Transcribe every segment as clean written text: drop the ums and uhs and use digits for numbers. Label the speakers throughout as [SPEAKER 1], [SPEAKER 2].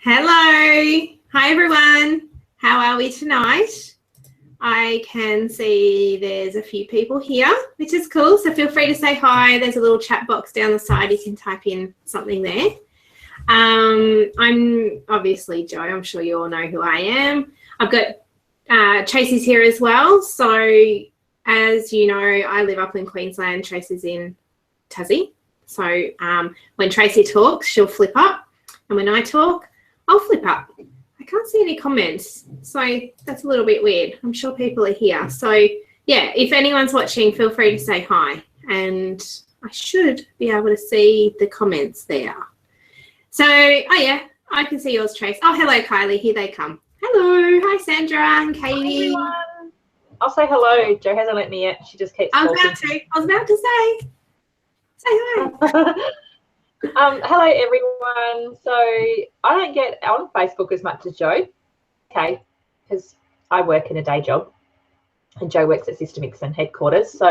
[SPEAKER 1] Hello. Hi, everyone. How are we tonight? I can see there's a few people here, which is cool. So feel free to say hi. There's a little chat box down the side. You can type in something there. I'm obviously Jo. I'm sure you all know who I am. I've got Tracy's here as well. So as you know, I live up in Queensland. Tracy's in Tassie. So when Tracy talks, she'll flip up. And when I talk, I'll flip up. I can't see any comments, so that's a little bit weird. I'm sure people are here. So, yeah, if anyone's watching, feel free to say hi. And I should be able to see the comments there. So, oh, yeah, I can see yours, Trace. Oh, hello, Kylie. Here they come. Hello. Hi, Sandra and Katie.
[SPEAKER 2] Hi, everyone. I'll say hello. Jo hasn't let me yet. She just keeps talking.
[SPEAKER 1] I was about to say hi.
[SPEAKER 2] Hello, everyone. So I don't get on Facebook as much as Jo, okay, because I work in a day job and Jo works at System X and headquarters. So,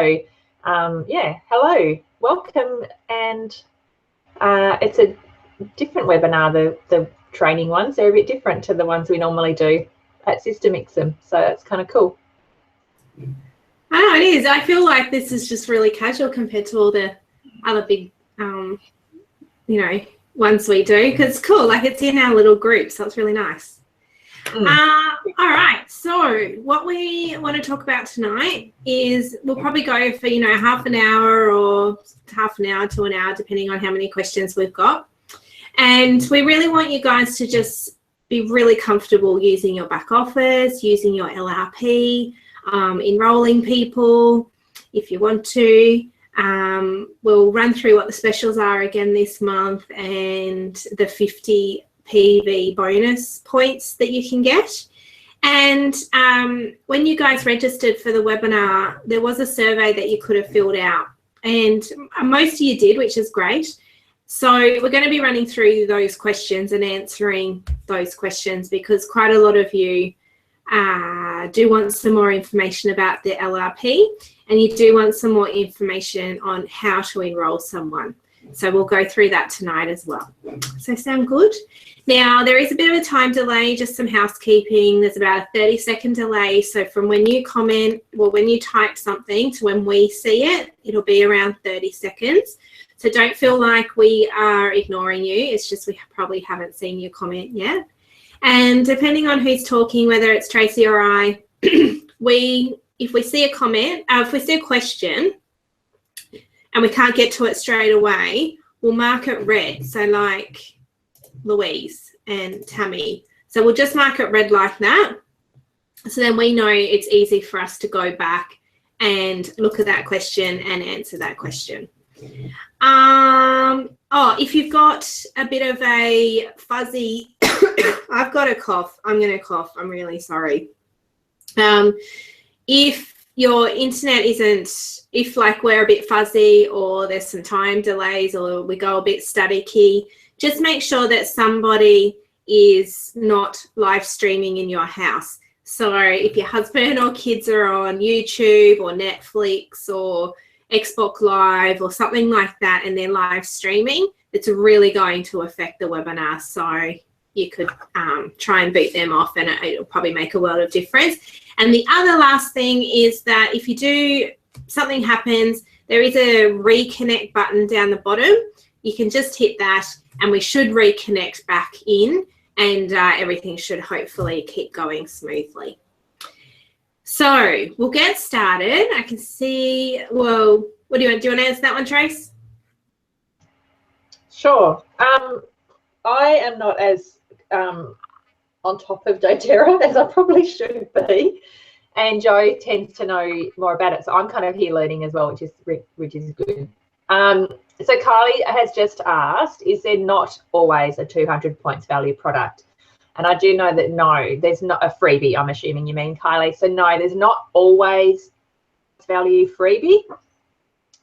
[SPEAKER 2] yeah, hello, welcome. And it's a different webinar, the training ones. They're a bit different to the ones we normally do at System X. So that's kind of cool.
[SPEAKER 1] Oh, it is. I feel like this is just really casual compared to all the other big ones we do, because it's cool, like it's in our little group, so it's really nice. All right, so what we want to talk about tonight is we'll probably go for half an hour or half an hour to an hour, depending on how many questions we've got. And we really want you guys to just be really comfortable using your back office, using your LRP, enrolling people if you want to. We'll run through what the specials are again this month and the 50 PV bonus points that you can get. And when you guys registered for the webinar, there was a survey that you could have filled out, and most of you did, which is great. So we're going to be running through those questions and answering those questions, because quite a lot of you do want some more information about the LRP, and you do want some more information on how to enroll someone. So we'll go through that tonight as well. So sound good? Now, there is a bit of a time delay, just some housekeeping. There's about a 30-second delay. So from when you comment, well, when you type something to when we see it, it'll be around 30 seconds. So don't feel like we are ignoring you. It's just we probably haven't seen your comment yet. And depending on who's talking, whether it's Tracy or I, if we see a comment, if we see a question and we can't get to it straight away, we'll mark it red. So like Louise and Tammy. So we'll just mark it red like that. So then we know it's easy for us to go back and look at that question and answer that question. If you've got a bit of a fuzzy, I've got a cough. I'm going to cough. I'm really sorry. If your internet if like we're a bit fuzzy or there's some time delays or we go a bit staticky, just make sure that somebody is not live streaming in your house. So if your husband or kids are on YouTube or Netflix or Xbox Live or something like that and they're live streaming, it's really going to affect the webinar. So you could try and boot them off, and it'll probably make a world of difference. And the other last thing is that if you do, something happens, there is a reconnect button down the bottom. You can just hit that and we should reconnect back in, and everything should hopefully keep going smoothly. So we'll get started. I can see, well, what do you want to answer that one, Trace?
[SPEAKER 2] Sure. I am not as on top of doTERRA as I probably should be, and Jo tends to know more about it, so I'm kind of here learning as well, which is good. So Kylie has just asked, is there not always a 200 points value product? And I do know that no, there's not a freebie, I'm assuming you mean, Kylie. So no, there's not always value freebie.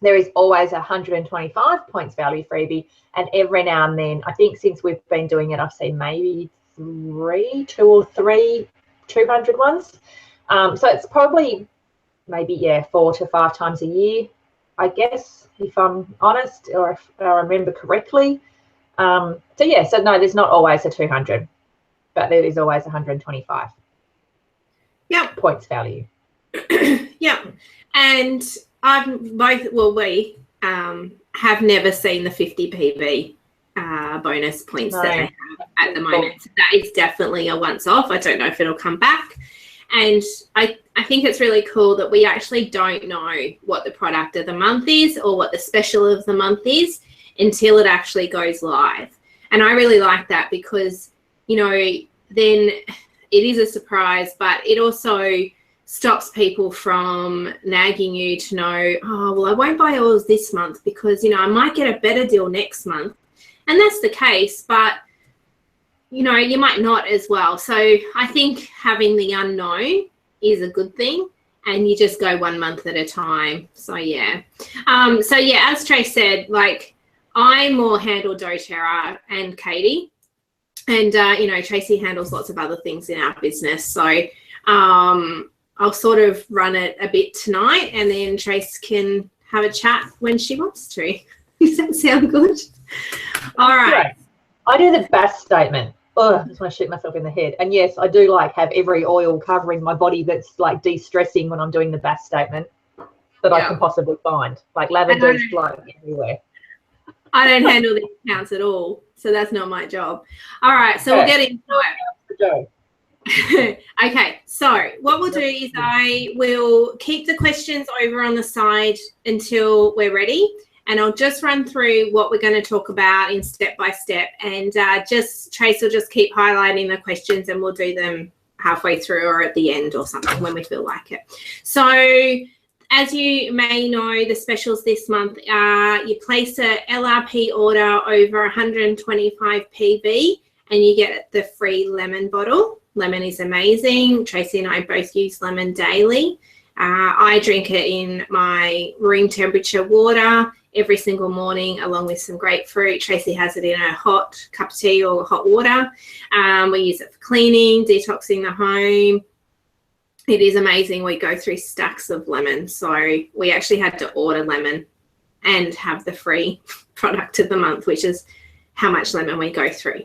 [SPEAKER 2] There is always a 125 points value freebie, and every now and then, I think since we've been doing it, I've seen maybe two or three 200 ones. So it's probably maybe 4 to 5 times a year, I guess, if I'm honest, or if I remember correctly. So yeah, so no, there's not always a 200, but there is always 125.
[SPEAKER 1] Yep.
[SPEAKER 2] Points value.
[SPEAKER 1] Yep. And we have never seen the 50 PV bonus points that they have at the moment. So that is definitely a once off. I don't know if it'll come back. And I think it's really cool that we actually don't know what the product of the month is or what the special of the month is until it actually goes live. And I really like that because, you know, then it is a surprise, but it also stops people from nagging you to know, oh, well, I won't buy oils this month because, you know, I might get a better deal next month. And that's the case, but, you know, you might not as well. So I think having the unknown is a good thing, and you just go 1 month at a time. So, yeah. As Trace said, like, I more handle doTERRA and Katie, and, you know, Tracy handles lots of other things in our business. So I'll sort of run it a bit tonight, and then Trace can have a chat when she wants to. Does that sound good? All right.
[SPEAKER 2] I do the best statement. Oh, I just want to shoot myself in the head. And yes, I do like have every oil covering my body that's like de-stressing when I'm doing the best statement that I can possibly find. Like lavender's blowing everywhere.
[SPEAKER 1] I don't handle the accounts at all, so that's not my job. All right, so we'll get into it. Okay, so what we'll do is I will keep the questions over on the side until we're ready, and I'll just run through what we're going to talk about in step by step, and Trace will just keep highlighting the questions, and we'll do them halfway through or at the end or something when we feel like it. So as you may know, the specials this month are you place a LRP order over 125 PV and you get the free lemon bottle. Lemon is amazing. Tracy and I both use lemon daily. I drink it in my room temperature water every single morning along with some grapefruit. Tracy has it in a hot cup of tea or hot water. We use it for cleaning, detoxing the home. It is amazing. We go through stacks of lemon. So we actually had to order lemon and have the free product of the month, which is how much lemon we go through.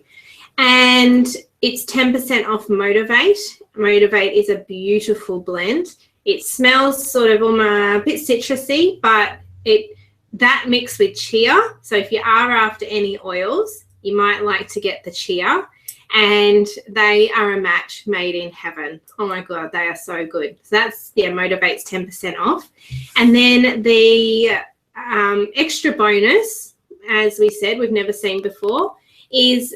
[SPEAKER 1] And it's 10% off Motivate. Motivate is a beautiful blend. It smells sort of almost a bit citrusy, but that mixed with chia. So if you are after any oils, you might like to get the chia. And they are a match made in heaven. Oh my God, they are so good. So that's, Motivate's 10% off. And then the extra bonus, as we said, we've never seen before, is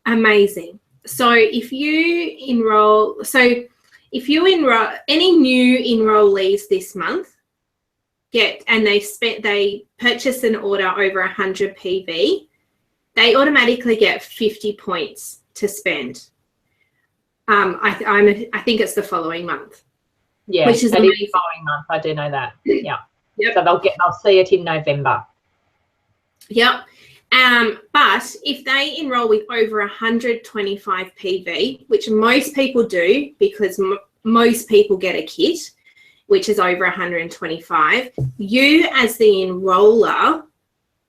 [SPEAKER 1] amazing. So if you enroll any new enrollees this month, they purchase an order over 100 PV, they automatically get 50 points to spend. I think it's the following month.
[SPEAKER 2] Yeah, which is the following month. I do know that. Yeah. Yep. So they'll see it in November.
[SPEAKER 1] Yep. But if they enroll with over 125 PV, which most people do because most people get a kit, which is over 125, you as the enroller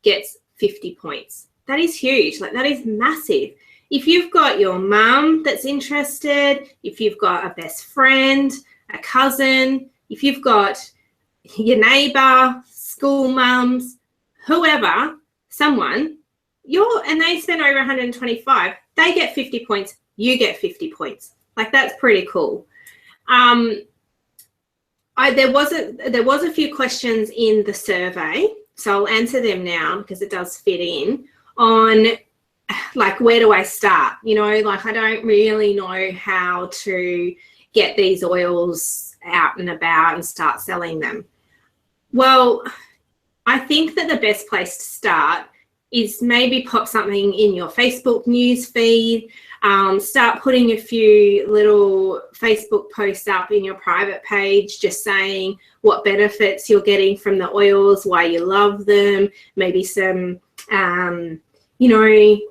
[SPEAKER 1] gets 50 points. That is huge. Like, that is massive. If you've got your mum that's interested, if you've got a best friend, a cousin, if you've got your neighbour, school mums, whoever, someone, and they spend over 125, they get 50 points, you get 50 points. Like, that's pretty cool. There was a few questions in the survey, so I'll answer them now because it does fit in on, like, where do I start? You know, like, I don't really know how to get these oils out and about and start selling them. Well, I think that the best place to start is maybe pop something in your Facebook news feed, start putting a few little Facebook posts up in your private page, just saying what benefits you're getting from the oils, why you love them, maybe some,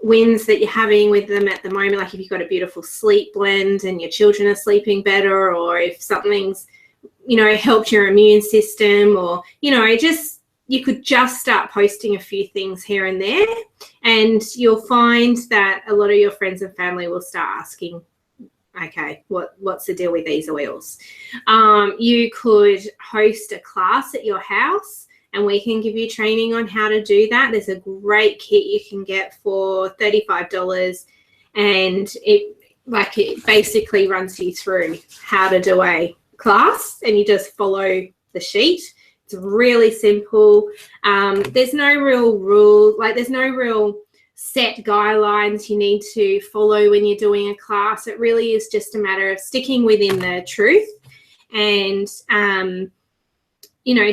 [SPEAKER 1] wins that you're having with them at the moment, like if you've got a beautiful sleep blend and your children are sleeping better, or if something's, helped your immune system, or, you could just start posting a few things here and there, And you'll find that a lot of your friends and family will start asking, okay, what's the deal with these oils? You could host a class at your house and we can give you training on how to do that. There's a great kit you can get for $35, and it basically runs you through how to do a class, and you just follow the sheet. It's really simple. There's no real rule, there's no real set guidelines you need to follow when you're doing a class. It really is just a matter of sticking within the truth and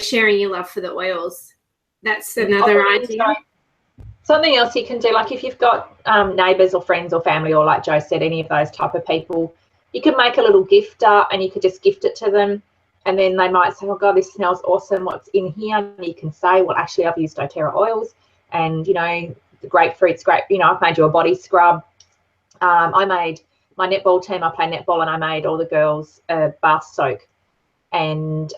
[SPEAKER 1] sharing your love for the oils. That's another idea.
[SPEAKER 2] Something else you can do, like if you've got neighbours or friends or family, or like Jo said, any of those type of people, you can make a little gifter and you could just gift it to them, and then they might say, oh God, this smells awesome, what's in here? And you can say, well, actually I've used doTERRA oils, and the grapefruit's great, I've made you a body scrub. I made my netball team, I play netball, and I made all the girls a bath soak, and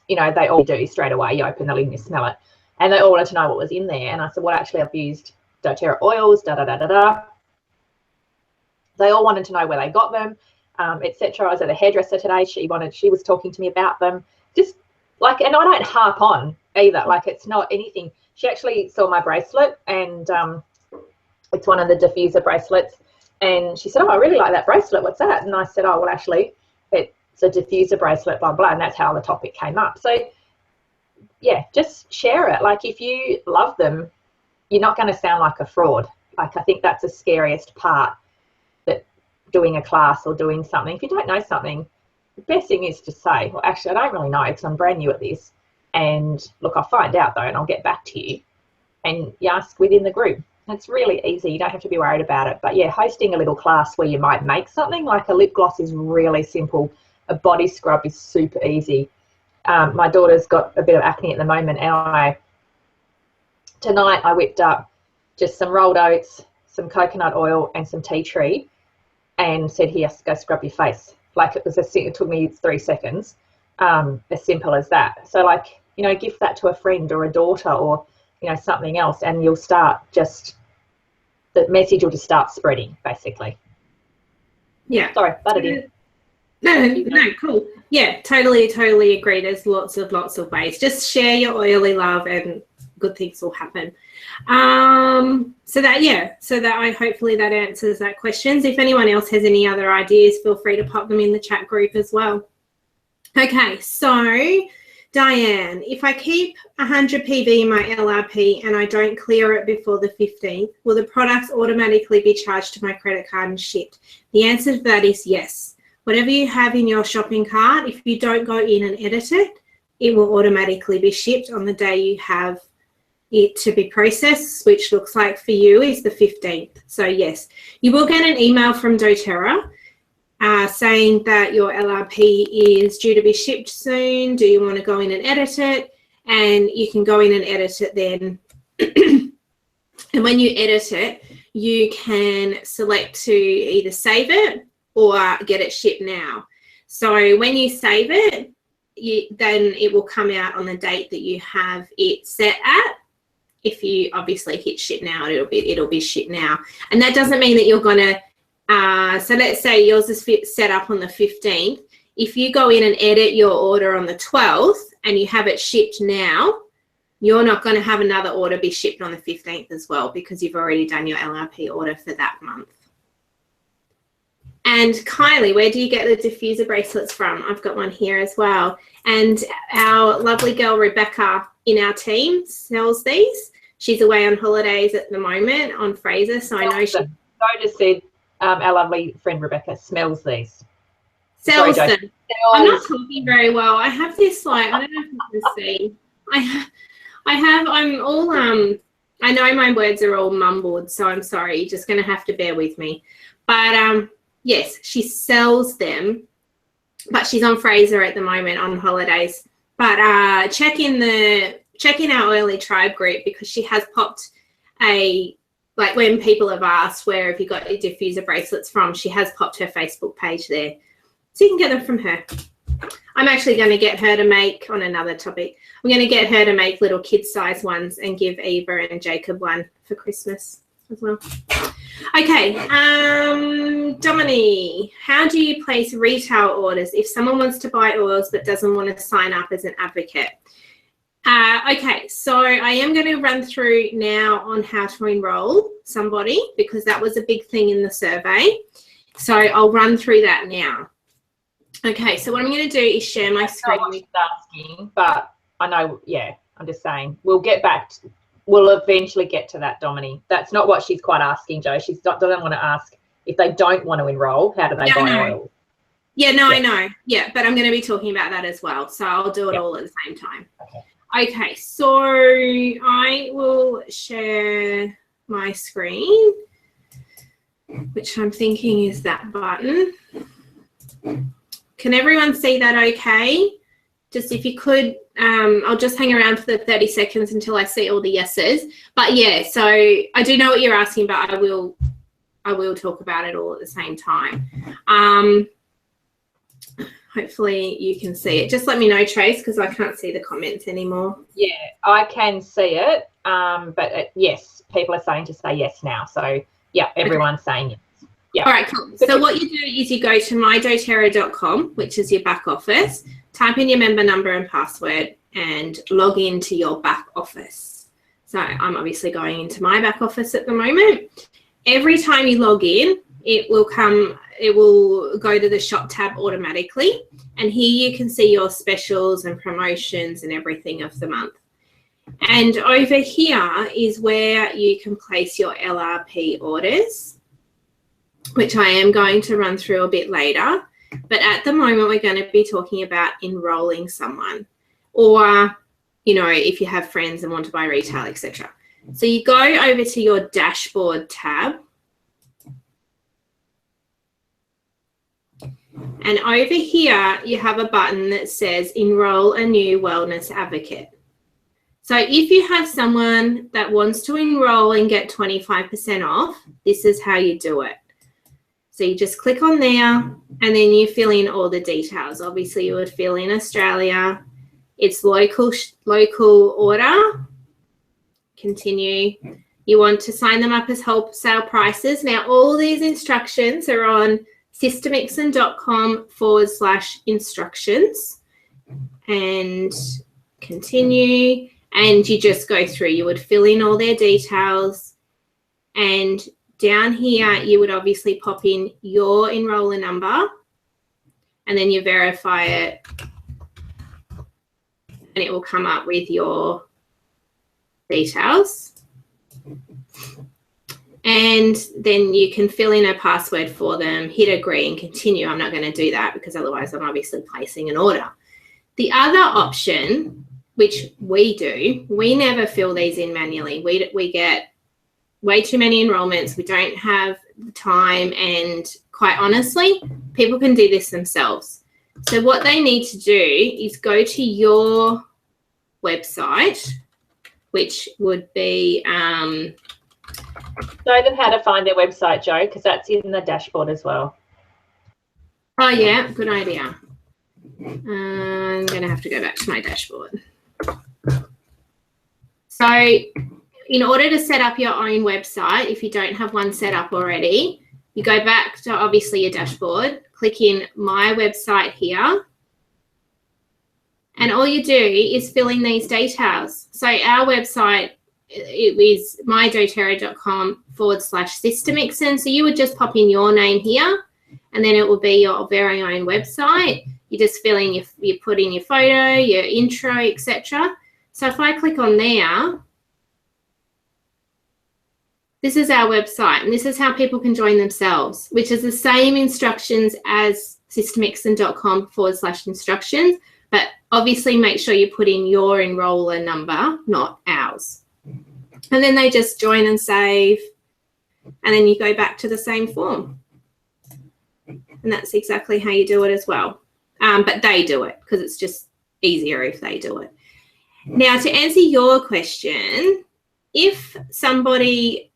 [SPEAKER 2] they all do straight away. You open the lid and you smell it. And they all wanted to know what was in there. And I said, well, actually, I've used doTERRA oils, da-da-da-da-da. They all wanted to know where they got them, etc. I was at the hairdresser today. She was talking to me about them. Just and I don't harp on either. It's not anything. She actually saw my bracelet, and it's one of the diffuser bracelets. And she said, oh, I really like that bracelet. What's that? And I said, oh, well, actually, it's a diffuser bracelet, blah, blah. And that's how the topic came up. So, yeah, just share it. If you love them, you're not going to sound like a fraud. I think that's the scariest part, that doing a class or doing something. If you don't know something, the best thing is to say, well, actually, I don't really know because I'm brand new at this. And look, I'll find out though, and I'll get back to you. And you ask within the group. It's really easy. You don't have to be worried about it. But yeah, hosting a little class where you might make something, like a lip gloss is really simple. A body scrub is super easy. My daughter's got a bit of acne at the moment, and tonight I whipped up just some rolled oats, some coconut oil, and some tea tree, and said, here, go scrub your face. It took me 3 seconds, as simple as that. So gift that to a friend or a daughter or, something else, and you'll start the message will just start spreading, basically.
[SPEAKER 1] Yeah.
[SPEAKER 2] Sorry, butted in.
[SPEAKER 1] No, cool. Yeah, totally agree. There's lots of ways. Just share your oily love and good things will happen. So that hopefully that answers that questions. If anyone else has any other ideas, feel free to pop them in the chat group as well. Okay, so Diane, if I keep 100 PV in my LRP and I don't clear it before the 15th, will the products automatically be charged to my credit card and shipped? The answer to that is yes. Whatever you have in your shopping cart, if you don't go in and edit it, it will automatically be shipped on the day you have it to be processed, which looks like for you is the 15th. So yes, you will get an email from doTERRA saying that your LRP is due to be shipped soon. Do you want to go in and edit it? And you can go in and edit it then. And when you edit it, you can select to either save it or get it shipped now. So when you save it, then it will come out on the date that you have it set at. If you obviously hit ship now, it'll be shipped now. And that doesn't mean that you're going to, so let's say yours is set up on the 15th. If you go in and edit your order on the 12th and you have it shipped now, you're not going to have another order be shipped on the 15th as well, because you've already done your LRP order for that month. And Kylie, where do you get the diffuser bracelets from? I've got one here as well. And our lovely girl, Rebecca, in our team sells these. She's away on holidays at the moment on Fraser, so I know she...
[SPEAKER 2] I just said our lovely friend Rebecca smells these.
[SPEAKER 1] Sells them. I'm not talking very well. I have this, I don't know if you can see. I'm all, I know my words are all mumbled, so I'm sorry. You're just going to have to bear with me. But, yes, she sells them, but she's on Fraser at the moment on holidays. But check in our Oily Tribe group, because she has popped when people have asked where have you got your diffuser bracelets from, she has popped her Facebook page there. So you can get them from her. I'm actually going to get her to make, on another topic, I'm going to get her to make little kid-size ones and give Eva and Jacob one for Christmas as well. Okay, Dominique, how do you place retail orders if someone wants to buy oils but doesn't want to sign up as an advocate? Okay, so I am going to run through now on how to enroll somebody, because that was a big thing in the survey. So I'll run through that now. Okay, so what I'm going to do is share my screen.
[SPEAKER 2] Not what she's asking, but I know, yeah, I'm just saying we'll get back to, we'll eventually get to that, Dominique. That's not what she's quite asking, Jo. She doesn't want to ask if they don't want to enroll, how do they buy oil?
[SPEAKER 1] Yeah, no, I know. Yeah, but I'm going to be talking about that as well. So I'll do it all at the same time. Okay, so I will share my screen, which I'm thinking is that button. Can everyone see that okay? Just if you could, I'll just hang around for the 30 seconds until I see all the yeses. But yeah, so I do know what you're asking, but I will talk about it all at the same time. Hopefully you can see it. Just let me know, Trace, because I can't see the comments anymore.
[SPEAKER 2] Yeah, I can see it, but yes, people are starting to say yes now. So yeah, everyone's saying yes. Yeah.
[SPEAKER 1] All right, cool. So what you do is you go to mydoterra.com, which is your back office, type in your member number and password, and log into your back office. So I'm obviously going into my back office at the moment. Every time you log in, it will go to the shop tab automatically. And here you can see your specials and promotions and everything of the month. And over here is where you can place your LRP orders, which I am going to run through a bit later. But at the moment, we're going to be talking about enrolling someone, or, you know, if you have friends and want to buy retail, etc. So you go over to your dashboard tab. And over here, you have a button that says enroll a new wellness advocate. So if you have someone that wants to enroll and get 25% off, this is how you do it. So you just click on there and then you fill in all the details. Obviously, you would fill in Australia. It's local order. Continue. You want to sign them up as wholesale prices. Now, all these instructions are on systemixon.com/instructions, and continue. And you just go through. You would fill in all their details, and down here you would obviously pop in your enroller number, and then you verify it, and it will come up with your details. And then you can fill in a password for them, hit agree and continue. I'm not going to do that because otherwise I'm obviously placing an order. The other option, which we do, we never fill these in manually. We get way too many enrollments. We don't have the time, and quite honestly, people can do this themselves. So what they need to do is go to your website, which would be
[SPEAKER 2] show them how to find their website, Jo, because that's in the dashboard as well.
[SPEAKER 1] Oh yeah, good idea. I'm going to have to go back to my dashboard. So in order to set up your own website, if you don't have one set up already, you go back to obviously your dashboard, click in my website here, and all you do is fill in these details. So our website, it is mydoterra.com/systemixon. So you would just pop in your name here, and then it will be your very own website. You just fill in you put in your photo, your intro, etc. So if I click on there, this is our website, and this is how people can join themselves, which is the same instructions as systemixon.com/instructions, but obviously make sure you put in your enroller number, not ours. And then they just join and save, and then you go back to the same form. And that's exactly how you do it as well. But they do it because it's just easier if they do it. Now, to answer your question, if somebody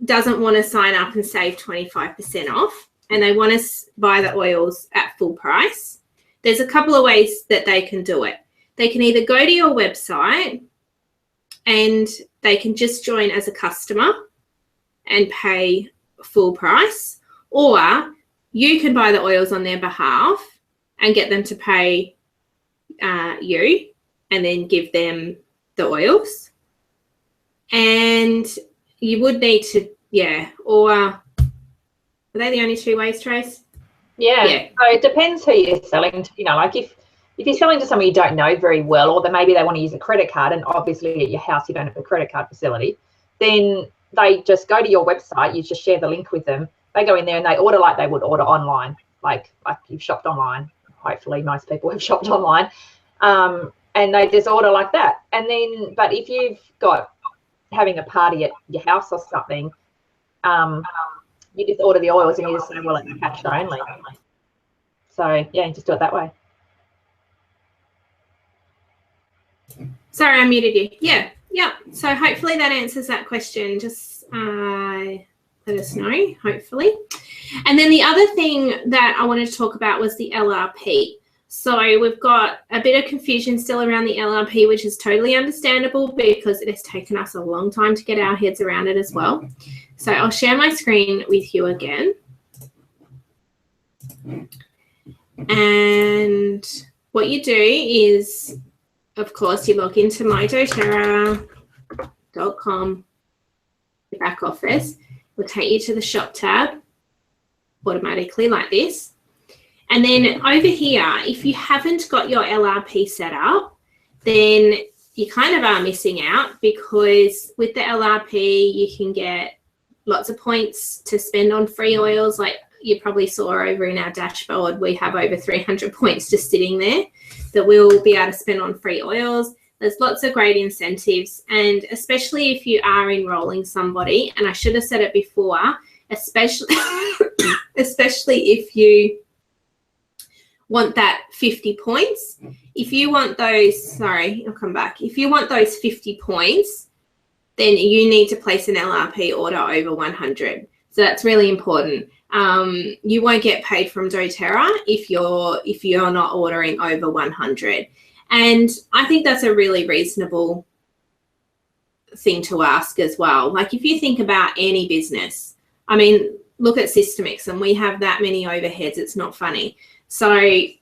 [SPEAKER 1] doesn't want to sign up and save 25% off and they want to buy the oils at full price, there's a couple of ways that they can do it. They can either go to your website and they can just join as a customer and pay full price, or you can buy the oils on their behalf and get them to pay you and then give them the oils. And you would need to, or are they the only two ways, Trace?
[SPEAKER 2] Yeah. So it depends who you're selling to. You know, like if you're selling to someone you don't know very well, or that maybe they want to use a credit card, and obviously at your house you don't have a credit card facility, then they just go to your website, you just share the link with them, they go in there and they order like they would order online, like you've shopped online. Hopefully most people have shopped online, and they just order like that. And then, but if you've got having a party at your house or something, you just order the oils and you just say, well, it's cash only. So yeah, you just do it that way.
[SPEAKER 1] Sorry, I muted you. Yeah. So hopefully that answers that question. Just let us know, hopefully. And then the other thing that I wanted to talk about was the LRP. So we've got a bit of confusion still around the LRP, which is totally understandable because it has taken us a long time to get our heads around it as well. So I'll share my screen with you again. And what you do is, of course, you log into doTERRA.com, the back office. Will take you to the shop tab automatically like this. And then over here, if you haven't got your LRP set up, then you kind of are missing out, because with the LRP, you can get lots of points to spend on free oils. Like you probably saw over in our dashboard, we have over 300 points just sitting there that we'll be able to spend on free oils. There's lots of great incentives, and especially if you are enrolling somebody, and I should have said it before, especially if you want that 50 points. If you want those, sorry, I'll come back. If you want those 50 points, then you need to place an LRP order over 100. So that's really important. You won't get paid from doTERRA if you're not ordering over 100. And I think that's a really reasonable thing to ask as well. Like if you think about any business, I mean, look at Systemix, and we have that many overheads, it's not funny. So, you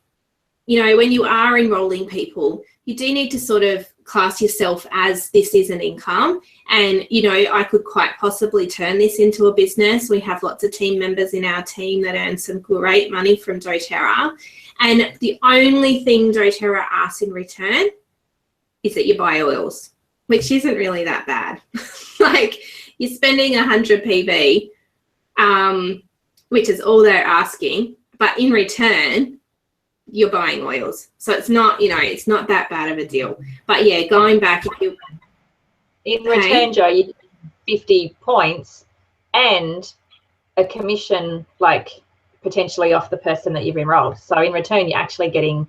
[SPEAKER 1] know, when you are enrolling people, you do need to sort of class yourself as this is an income. And, you know, I could quite possibly turn this into a business. We have lots of team members in our team that earn some great money from doTERRA. And the only thing doTERRA asks in return is that you buy oils, which isn't really that bad. Like you're spending 100 PV, which is all they're asking. But in return, you're buying oils. So it's not, you know, it's not that bad of a deal. But yeah, going back, if you
[SPEAKER 2] in return, Joe, you get 50 points and a commission, like potentially off the person that you've enrolled. So in return, you're actually getting,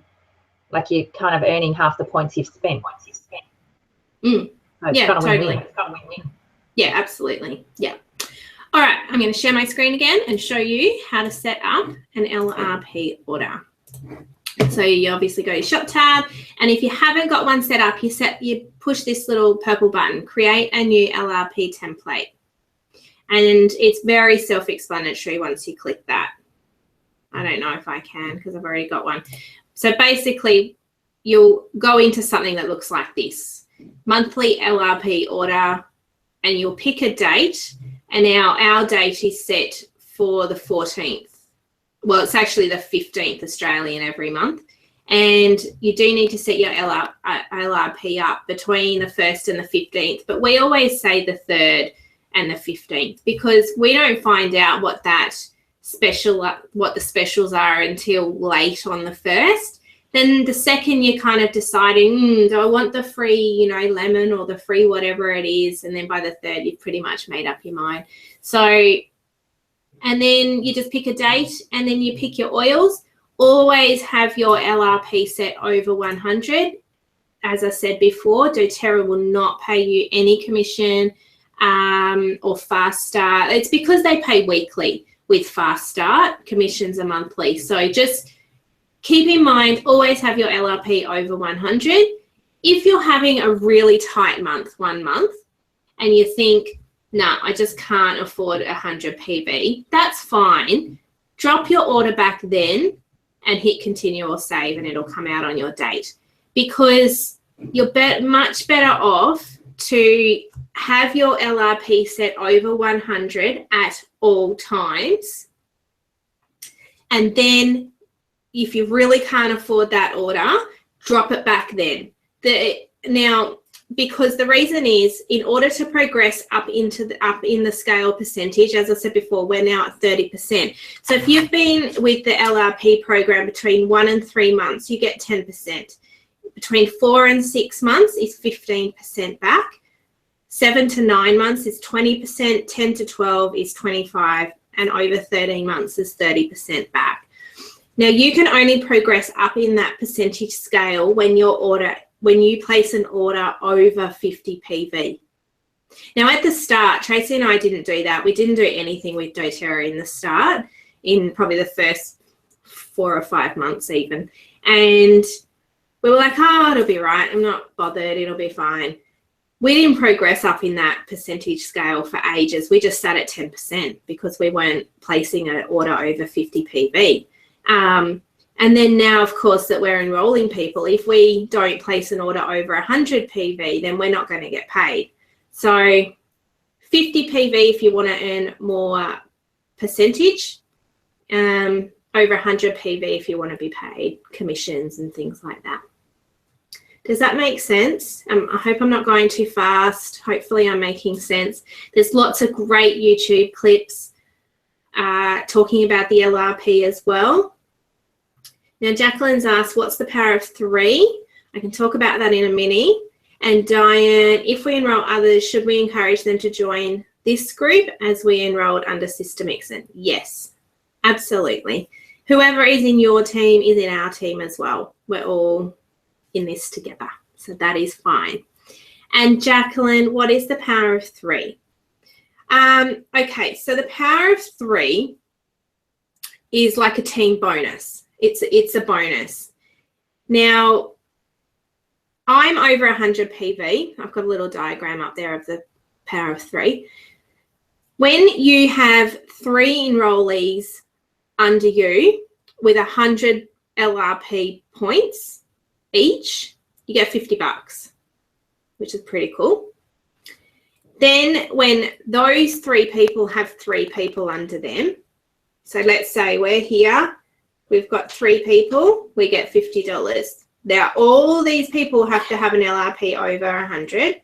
[SPEAKER 2] like, you're kind of earning half the points you've spent.
[SPEAKER 1] So yeah,
[SPEAKER 2] kind of
[SPEAKER 1] totally.
[SPEAKER 2] win-win.
[SPEAKER 1] Yeah, absolutely. Yeah. All right, I'm going to share my screen again and show you how to set up an LRP order. So you obviously go to shop tab, and if you haven't got one set up, you push this little purple button, create a new LRP template. And it's very self-explanatory once you click that. I don't know if I can because I've already got one. So basically, you'll go into something that looks like this, monthly LRP order, and you'll pick a date. And now our date is set for the 14th. Well, it's actually the 15th Australian every month. And you do need to set your LRP up between the 1st and the 15th. But we always say the 3rd and the 15th because we don't find out what the specials are until late on the 1st. Then the second you're kind of deciding, do I want the free, you know, lemon or the free whatever it is? And then by the 3rd, you've pretty much made up your mind. So, and then you just pick a date and then you pick your oils. Always have your LRP set over 100. As I said before, doTERRA will not pay you any commission or fast start. It's because they pay weekly, with Fast Start. Commissions are monthly. So just keep in mind, always have your LRP over 100. If you're having a really tight month, 1 month, and you think, nah, I just can't afford 100 PV, that's fine. Drop your order back then and hit continue or save, and it'll come out on your date, because you're much better off to have your LRP set over 100 at all times. And then if you really can't afford that order, drop it back then. Now, because the reason is, in order to progress up in the scale percentage, as I said before, we're now at 30%. So if you've been with the LRP program between 1 and 3 months, you get 10%. Between 4 and 6 months is 15% back. 7 to 9 months is 20%. 10 to 12 is 25%, and over 13 months is 30% back. Now, you can only progress up in that percentage scale when you place an order over 50 PV. Now, at the start, Tracy and I didn't do that. We didn't do anything with doTERRA in the start, in probably the first 4 or 5 months even. And we were like, oh, it'll be right. I'm not bothered. It'll be fine. We didn't progress up in that percentage scale for ages. We just sat at 10% because we weren't placing an order over 50 PV. And then now, of course, that we're enrolling people, if we don't place an order over 100 PV, then we're not going to get paid. So 50 PV if you want to earn more percentage, over 100 PV if you want to be paid commissions and things like that. Does that make sense? I hope I'm not going too fast. Hopefully I'm making sense. There's lots of great YouTube clips talking about the LRP as well. Now, Jacqueline's asked, what's the power of 3? I can talk about that in a minute. And Diane, if we enroll others, should we encourage them to join this group as we enrolled under System Excellence? Yes, absolutely. Whoever is in your team is in our team as well. We're all in this together. So that is fine. And Jacqueline, what is the power of 3? Okay, so the power of 3 is like a team bonus. It's a bonus. Now, I'm over 100 PV. I've got a little diagram up there of the power of 3. When you have 3 enrollees under you with 100 LRP points each, you get $50, which is pretty cool. Then when those 3 people have 3 people under them, so let's say we're here, we've got 3 people, we get $50. Now, all these people have to have an LRP over 100.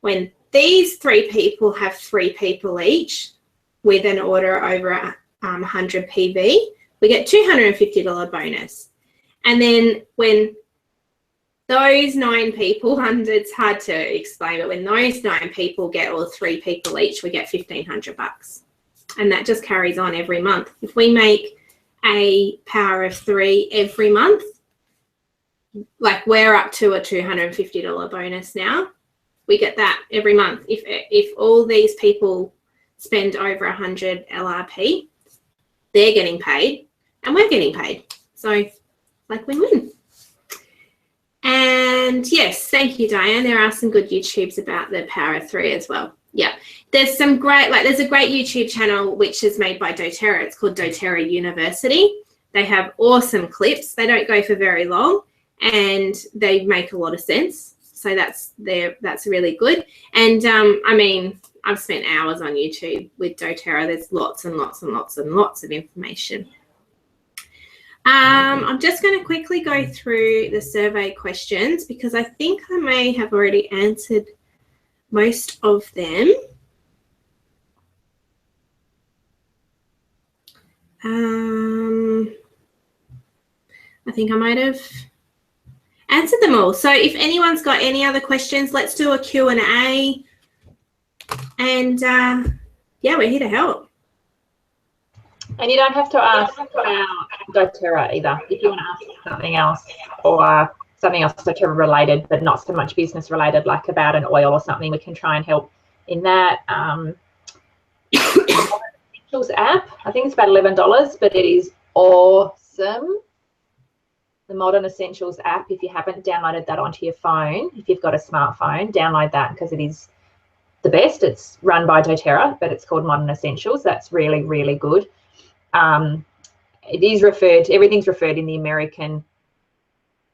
[SPEAKER 1] When these 3 people have 3 people each with an order over 100 PV, we get $250 bonus. And then when those 9 people, and it's hard to explain, but when those 9 people get all 3 people each, we get $1,500. And that just carries on every month. If we make a power of 3 every month, like we're up to a $250 bonus now, we get that every month. If all these people spend over 100 LRP, they're getting paid and we're getting paid. So like win-win. And yes, thank you, Diane. There are some good YouTubes about the power of 3 as well. Yeah, there's some great, there's a great YouTube channel which is made by doTERRA. It's called doTERRA University. They have awesome clips. They don't go for very long and they make a lot of sense. So that's really good. And I mean, I've spent hours on YouTube with doTERRA. There's lots and lots and lots and lots of information. I'm just going to quickly go through the survey questions because I think I may have already answered most of them. I think I might have answered them all. So if anyone's got any other questions, let's do a Q&A. And yeah, we're here to help.
[SPEAKER 2] And you don't have to ask about doTERRA either. If you want to ask something else or something else doTERRA related, but not so much business related, like about an oil or something, we can try and help in that. Thinking Essentials app. I think it's about $11, but it is awesome. The Modern Essentials app, if you haven't downloaded that onto your phone, if you've got a smartphone, download that because it is the best. It's run by doTERRA, but it's called Modern Essentials. That's really, really good. It is referred, everything's referred in the American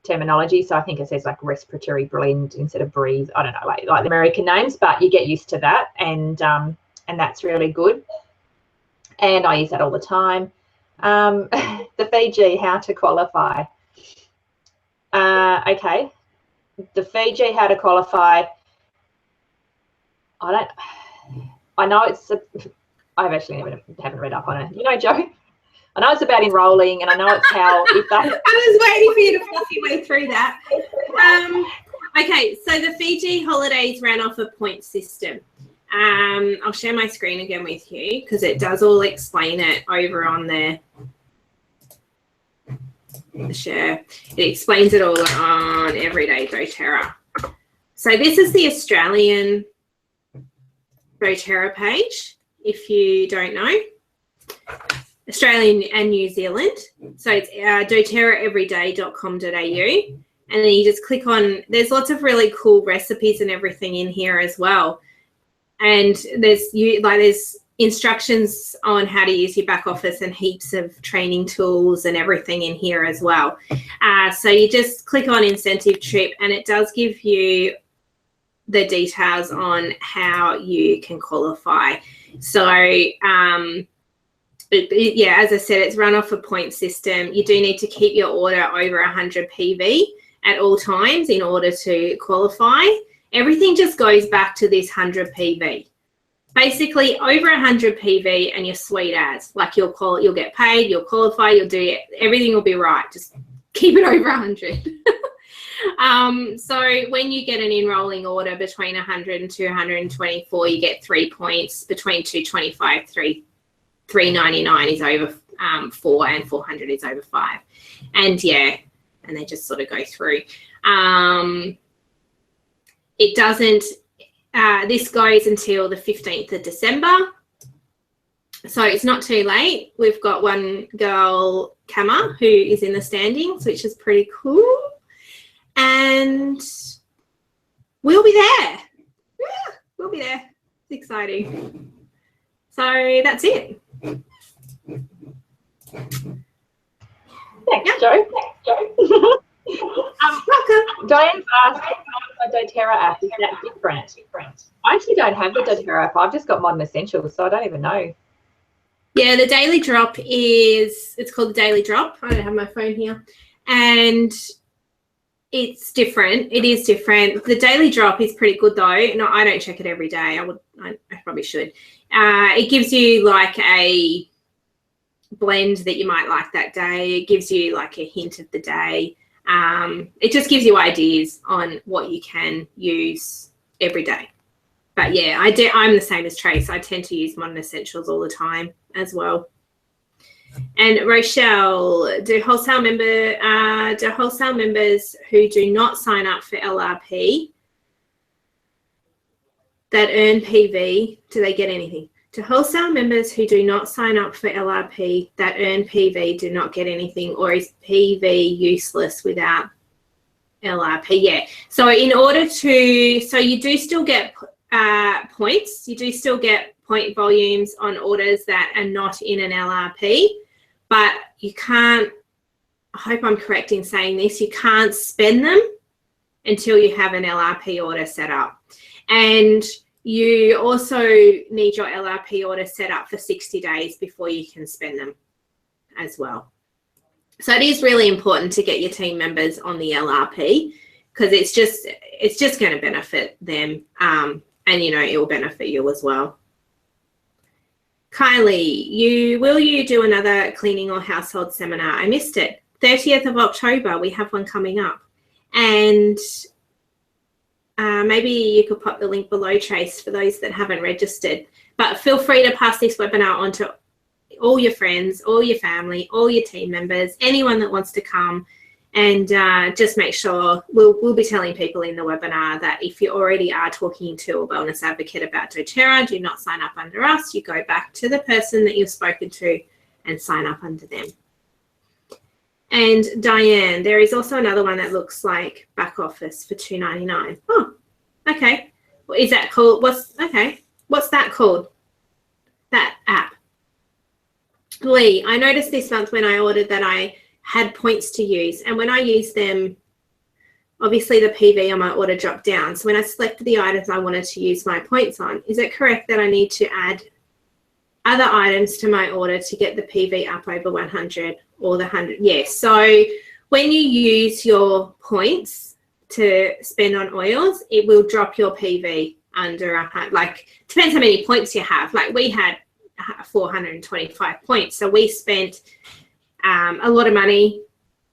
[SPEAKER 2] terminology. So I think it says like respiratory blend instead of breathe. I don't know, like the American names, but you get used to that. And that's really good. And I use that all the time. The Fiji, how to qualify. Okay. The Fiji, how to qualify. I know it's, I've actually haven't read up on it. You know, Joe, I know it's about enrolling, and I know it's how, if that.
[SPEAKER 1] I was waiting for you to force your way through that. Okay, so the Fiji holidays ran off a point system. I'll share my screen again with you because it does all explain it over on the share. It explains it all on Everyday doTERRA. So this is the Australian doTERRA page, if you don't know. Australian and New Zealand. So it's doTERRAeveryday.com.au. And then you just click on, there's lots of really cool recipes and everything in here as well. And there's instructions on how to use your back office and heaps of training tools and everything in here as well. So you just click on incentive trip and it does give you the details on how you can qualify. So yeah, as I said, it's run off a point system. You do need to keep your order over 100 PV at all times in order to qualify. Everything just goes back to this 100 PV. Basically, over 100 PV and you're sweet as. Like you'll get paid, you'll qualify, you'll do it. Everything will be right. Just keep it over 100. So when you get an enrolling order between 100 and 224, you get 3 points. Between 225, 399 is over 4 and 400 is over 5. And yeah, and they just sort of go through. It doesn't, this goes until the 15th of December. So it's not too late. We've got one girl, Kama, who is in the standings, which is pretty cool. And we'll be there. Yeah, we'll be there. It's exciting. So that's it.
[SPEAKER 2] Thanks, Joe. Thanks, Joe.
[SPEAKER 1] Welcome.
[SPEAKER 2] Diane's asked, the doTERRA app, is that different? I actually don't have the doTERRA app. I've just got Modern Essentials, so I don't even know.
[SPEAKER 1] Yeah, the Daily Drop it's called the Daily Drop. I don't have my phone here. And it's different. It is different. The Daily Drop is pretty good though. No, I don't check it every day. I probably should. It gives you like a blend that you might like that day. It gives you like a hint of the day. It just gives you ideas on what you can use every day. But yeah, I'm the same as Trace. I tend to use Modern Essentials all the time as well. And Rochelle, do wholesale members who do not sign up for LRP that earn PV, do they get anything? To wholesale members who do not sign up for LRP that earn PV do not get anything, or is PV useless without LRP? Yeah. So in order to, so you do still get points. You do still get point volumes on orders that are not in an LRP, but you can't, I hope I'm correct in saying this, you can't spend them until you have an LRP order set up. And you also need your LRP order set up for 60 days before you can spend them as well. So it is really important to get your team members on the LRP because it's just going to benefit them, and you know it will benefit you as well. Kylie, will you do another cleaning or household seminar? I missed it. 30th of October, we have one coming up, and maybe you could pop the link below, Trace, for those that haven't registered. But feel free to pass this webinar on to all your friends, all your family, all your team members, anyone that wants to come And just make sure, we'll be telling people in the webinar that if you already are talking to a wellness advocate about doTERRA, do not sign up under us. You go back to the person that you've spoken to and sign up under them. And Diane, there is also another one that looks like back office for $2.99. Oh, okay. Well, is that called? What's that called? That app. Lee, I noticed this month when I ordered that I had points to use, and when I use them, obviously the PV on my order dropped down. So when I selected the items I wanted to use my points on, is it correct that I need to add other items to my order to get the PV up over 100 or the 100? Yes. So when you use your points to spend on oils, it will drop your PV under 100. Like, depends how many points you have. Like, we had 425 points, so we spent a lot of money,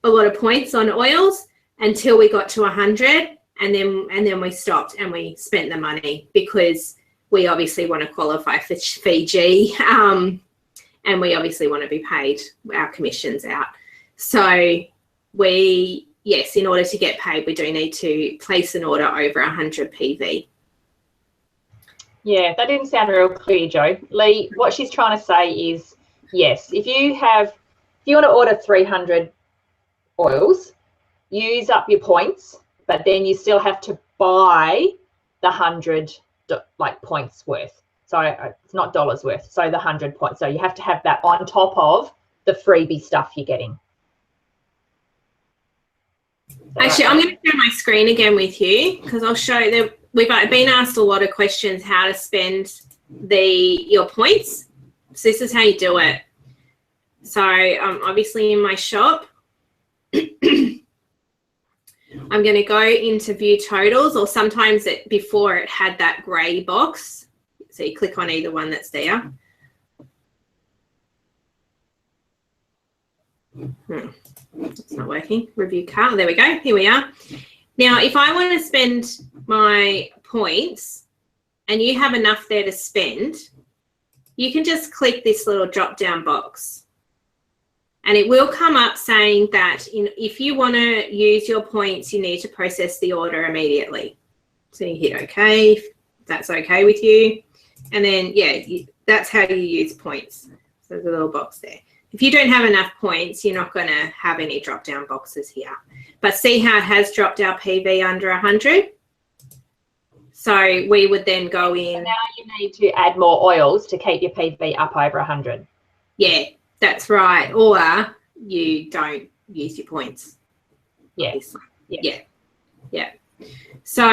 [SPEAKER 1] a lot of points on oils until we got to 100, and then we stopped and we spent the money because we obviously want to qualify for Fiji, and we obviously want to be paid our commissions out. So yes, in order to get paid, we do need to place an order over 100 PV.
[SPEAKER 2] Yeah, that didn't sound real clear, Jo. Lee, what she's trying to say is, yes, if you want to order 300 oils, use up your points, but then you still have to buy the 100 points worth. So it's not dollars worth, so the 100 points. So you have to have that on top of the freebie stuff you're getting.
[SPEAKER 1] Actually, I'm going to share my screen again with you because I'll show that we've been asked a lot of questions how to spend your points. So this is how you do it. So obviously in my shop, I'm going to go into view totals, or sometimes before it had that grey box. So you click on either one that's there. It's not working. Review cart. There we go. Here we are. Now, if I want to spend my points and you have enough there to spend, you can just click this little drop down box. And it will come up saying that if you want to use your points, you need to process the order immediately. So you hit OK, if that's OK with you. And then, yeah, that's how you use points. So there's a little box there. If you don't have enough points, you're not going to have any drop-down boxes here. But see how it has dropped our PV under 100? So we would then go in.
[SPEAKER 2] So now you need to add more oils to keep your PV up over 100.
[SPEAKER 1] Yeah, that's right. Or you don't use your points.
[SPEAKER 2] Yeah.
[SPEAKER 1] Yeah. So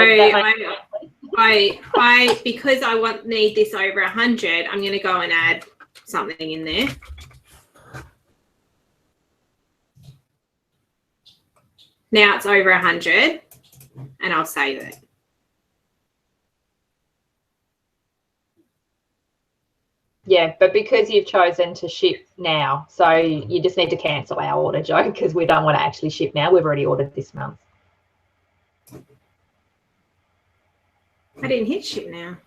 [SPEAKER 1] because I need this over 100, I'm going to go and add something in there. Now it's over 100, and I'll save it.
[SPEAKER 2] Yeah, but because you've chosen to ship now, so you just need to cancel our order, Jo, because we don't want to actually ship now. We've already ordered this month.
[SPEAKER 1] I didn't hit ship now.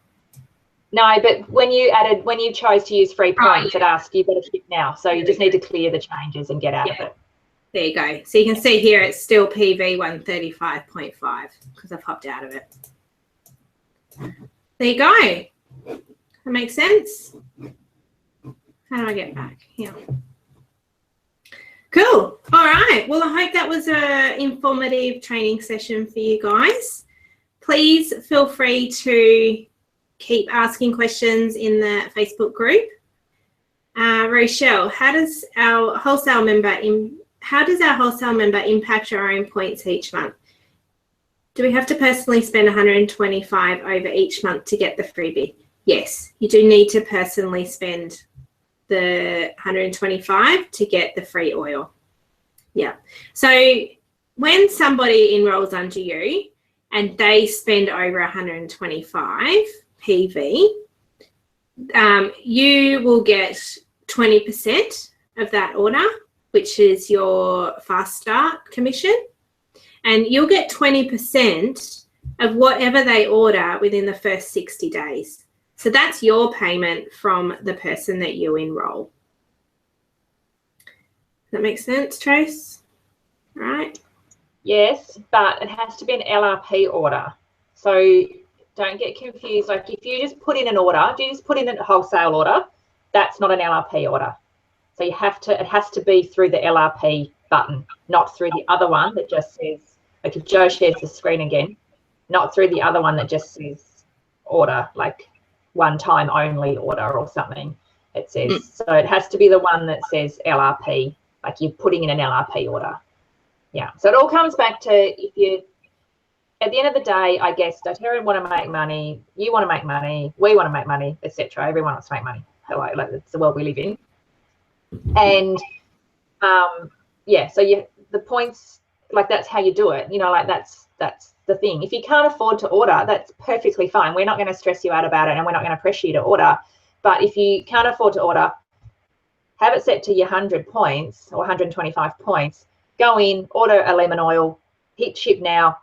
[SPEAKER 2] No, but when you chose to use free points, it asked you better ship now. So you just need to clear the changes and get out of it.
[SPEAKER 1] There you go. So you can see here it's still PV 135.5 because I've hopped out of it. There you go. That makes sense. How do I get back? Here. Cool. All right. Well, I hope that was an informative training session for you guys. Please feel free to keep asking questions in the Facebook group. Rochelle, how does our wholesale member impact our own points each month? Do we have to personally spend 125 over each month to get the freebie? Yes, you do need to personally spend the 125 to get the free oil. Yeah. So when somebody enrolls under you and they spend over 125 PV, you will get 20% of that order, which is your fast start commission, and you'll get 20% of whatever they order within the first 60 days. So that's your payment from the person that you enroll. Does that make sense, Trace? All right.
[SPEAKER 2] Yes, but it has to be an LRP order. So don't get confused. Like if you just put in an order, if you just put in a wholesale order, that's not an LRP order. So you have to, it has to be through the LRP button, not through the other one that just says, like if Joe shares the screen again, not through the other one that just says order, like one time only order or something. It says, so it has to be the one that says LRP, like you're putting in an LRP order. Yeah, so it all comes back to, if you, at the end of the day, I guess doTERRA want to make money, you want to make money, we want to make money, etc. Everyone wants to make money. Hello, like it's the world we live in. And yeah, so you, the points, like that's how you do it. You know, like that's the thing. If you can't afford to order, that's perfectly fine. We're not going to stress you out about it, and we're not going to pressure you to order. But if you can't afford to order, have it set to your 100 points or 125 points. Go in, order a lemon oil, hit ship now,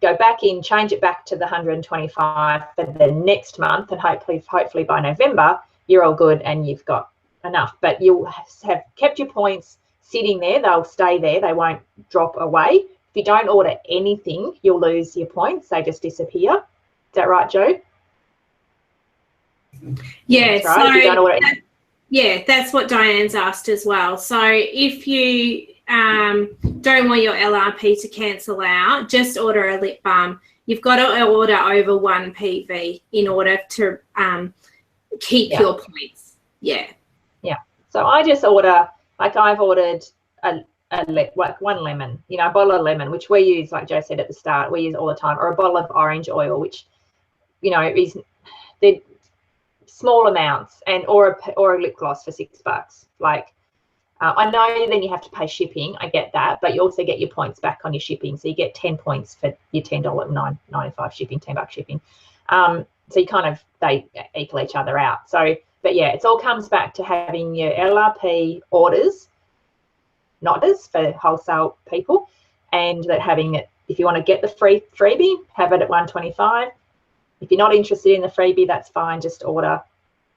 [SPEAKER 2] go back in, change it back to the 125 for the next month, and hopefully by November you're all good and you've got enough. But you'll have kept your points sitting there. They'll stay there. They won't drop away. If you don't order anything, you'll lose your points. They just disappear. Is that right, Joe?
[SPEAKER 1] Yeah.
[SPEAKER 2] That's right. If you don't order
[SPEAKER 1] yeah, that's what Diane's asked as well. So if you don't want your LRP to cancel out, just order a lip balm. You've got to order over 1 PV in order to keep your points. Yeah. Yeah.
[SPEAKER 2] So I just order, like I've ordered like one lemon, you know, a bottle of lemon, which we use, like Joe said at the start, we use all the time, or a bottle of orange oil, which, you know, is the small amounts, and or a lip gloss for $6. Like I know then you have to pay shipping, I get that, but you also get your points back on your shipping. So you get 10 points for your $10.95 shipping, $10 shipping. So you kind of, they equal each other out. So, but yeah, it all comes back to having your LRP orders, not as for wholesale people, and that having it, if you want to get the freebie, have it at 125. If you're not interested in the freebie, that's fine. Just order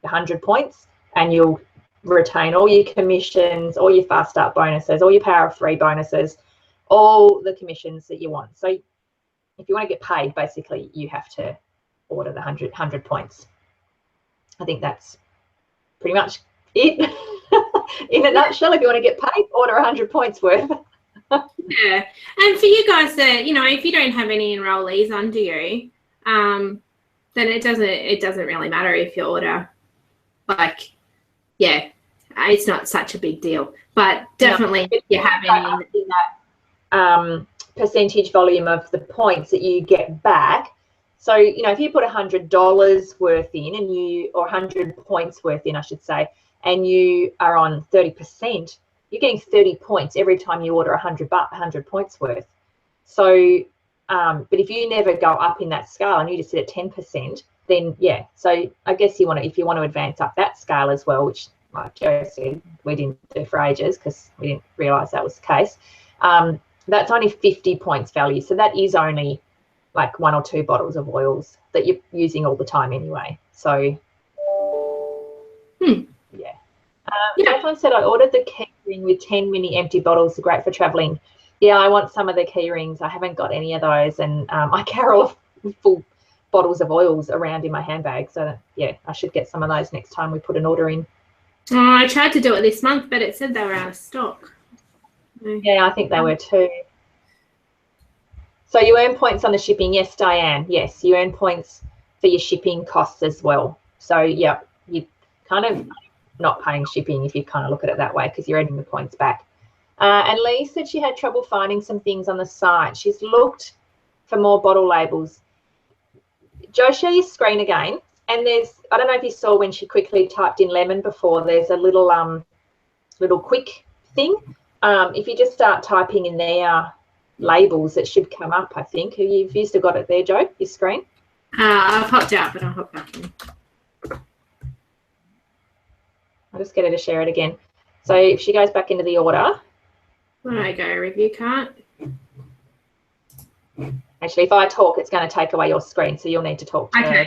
[SPEAKER 2] 100 points and you'll retain all your commissions, all your fast start bonuses, all your power of free bonuses, all the commissions that you want. So if you want to get paid, basically you have to order the 100 points. I think that's pretty much it. In a nutshell, if you want to get paid, order 100 points worth.
[SPEAKER 1] Yeah, and for you guys that, you know, if you don't have any enrollees under you, then it doesn't really matter if you order, like, yeah, it's not such a big deal. But definitely, if you have any
[SPEAKER 2] in that percentage volume of the points that you get back. So, you know, if you put $100 worth in, and you, or 100 points worth in, I should say, and you are on 30%, you're getting 30 points every time you order 100 points worth. So, but if you never go up in that scale and you just sit at 10%, then yeah. So I guess you want to, if you want to advance up that scale as well, which like Joe said, we didn't do for ages because we didn't realise that was the case. That's only 50 points value. So that is only like 1 or 2 bottles of oils that you're using all the time anyway. So yeah. Someone said I ordered the key ring with 10 mini empty bottles, great for traveling. Yeah, I want some of the key rings. I haven't got any of those, and I carry all full bottles of oils around in my handbag. So yeah, I should get some of those next time we put an order in.
[SPEAKER 1] Oh, I tried to do it this month, but it said they were out of stock.
[SPEAKER 2] Yeah, I think they were too. So you earn points on the shipping. Yes, Diane. Yes, you earn points for your shipping costs as well. So yeah, you kind of not paying shipping if you kind of look at it that way, because you're earning the points back. And Lee said she had trouble finding some things on the site. She's looked for more bottle labels. Joe, share your screen again. And there's, I don't know if you saw when she quickly typed in lemon before, there's a little quick thing. If you just start typing in there labels, it should come up, I think. Have you still got it there, Joe, your screen?
[SPEAKER 1] I've popped out, but I'll hop back in.
[SPEAKER 2] I'll just get her to share it again. So if she goes back into the order.
[SPEAKER 1] When I go review cart.
[SPEAKER 2] Actually, if I talk, it's going to take away your screen, so you'll need to talk to her.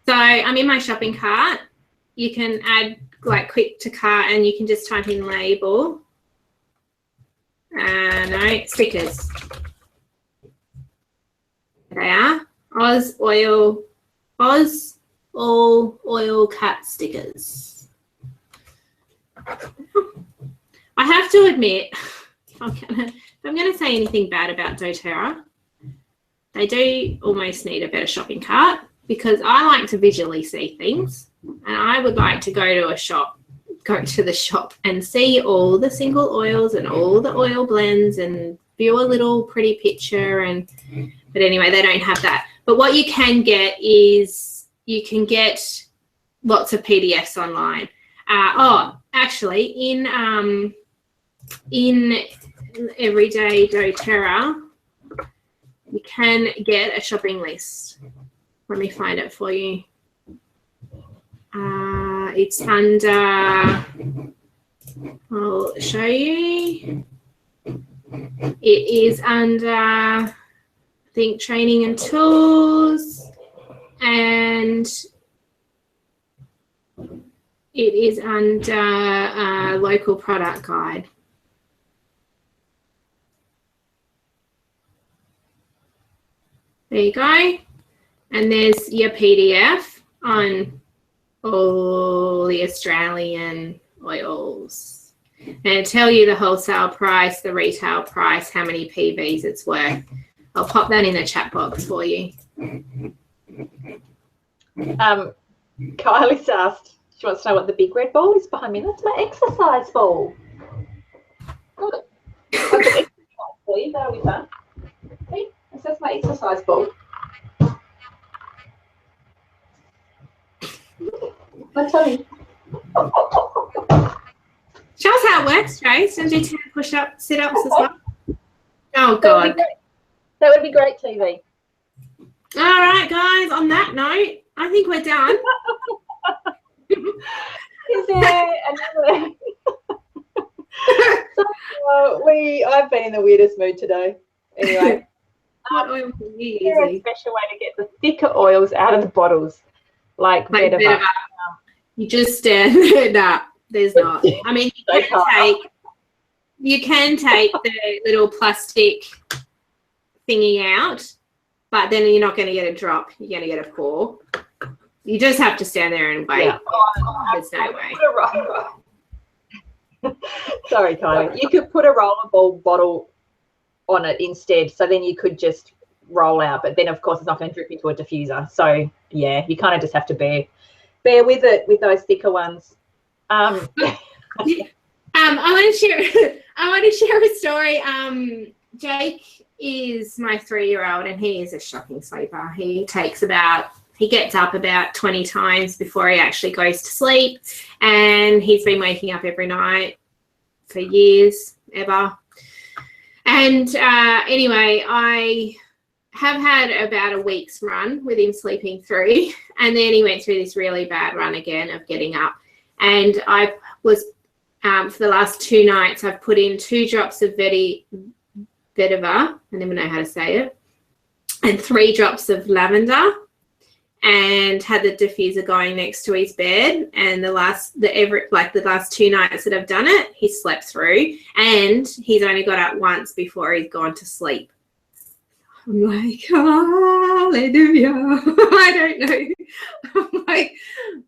[SPEAKER 1] So I'm in my shopping cart. You can add like quick to cart, and you can just type in label. No, stickers. they are. Oz All Oil Cat Stickers. I have to admit, if I'm gonna say anything bad about doTERRA, they do almost need a better shopping cart, because I like to visually see things, and I would like to go to the shop and see all the single oils and all the oil blends and view a little pretty picture. But anyway, they don't have that. But what you can get is you can get lots of PDFs online. Actually, in Everyday doTERRA, you can get a shopping list. Let me find it for you. It's under, I'll show you. It is under, I think, training and tools, and it is under local product guide. There you go. And there's your PDF on all the Australian oils. And it'll tell you the wholesale price, the retail price, how many PVs it's worth. I'll pop that in the chat box for you.
[SPEAKER 2] Kylie's asked, she wants to know what the big red ball is behind me. That's my exercise ball. Good. I've got exercise for you. That'll be fun. See? That's my exercise ball. My tummy.
[SPEAKER 1] Show us how it works, Trace. And do 10 push-ups, sit-ups as well. Oh, God.
[SPEAKER 2] That would be great TV.
[SPEAKER 1] All right, guys. On that note, I think we're done.
[SPEAKER 2] Is there another? I've been in the weirdest mood today. Anyway.
[SPEAKER 1] What oil can you use?
[SPEAKER 2] There's a special way to get the thicker oils out of the bottles, like Vetiver.
[SPEAKER 1] You just stand there. Nah, there's not. I mean, you can take the little plastic thingy out, but then you're not going to get a drop. You're going to get a pour. You just have to stand there and wait. Yeah. There's no way.
[SPEAKER 2] Sorry, Kylie. You could put a rollerball bottle on it instead, so then you could just roll out, but then of course it's not going to drip into a diffuser. So yeah, you kind of just have to bear with it with those thicker ones. I want to share a story. Jake is my 3-year-old, and he is a shocking sleeper. He gets up about 20 times before he actually goes to sleep, and he's been waking up every night for years, ever. And anyway, I have had about a week's run with him sleeping through, and then he went through this really bad run again of getting up. And I was, for the last 2 nights, I've put in 2 drops of Vetiver, I never know how to say it, and 3 drops of lavender, and had the diffuser going next to his bed. And the last 2 nights that I've done it, he slept through, and he's only got up once before he's gone to sleep. I'm like, hallelujah. I don't know. I'm like,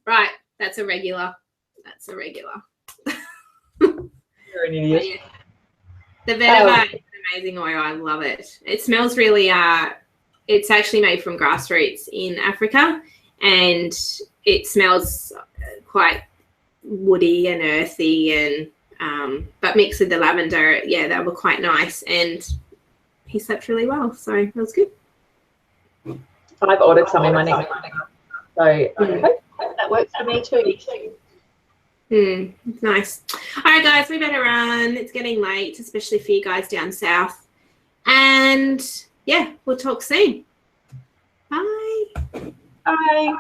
[SPEAKER 2] right, that's a regular. You're an idiot.
[SPEAKER 1] Yeah. The Vetiver is an amazing oil. I love it. It smells really it's actually made from grassroots in Africa, and it smells quite woody and earthy, and but mixed with the lavender, yeah, they were quite nice, and he slept really well, so it was good.
[SPEAKER 2] I've ordered some in my next one, so I hope that works for me too.
[SPEAKER 1] Nice. All right, guys, we better run. It's getting late, especially for you guys down south, and yeah, we'll talk soon. Bye.
[SPEAKER 2] Bye.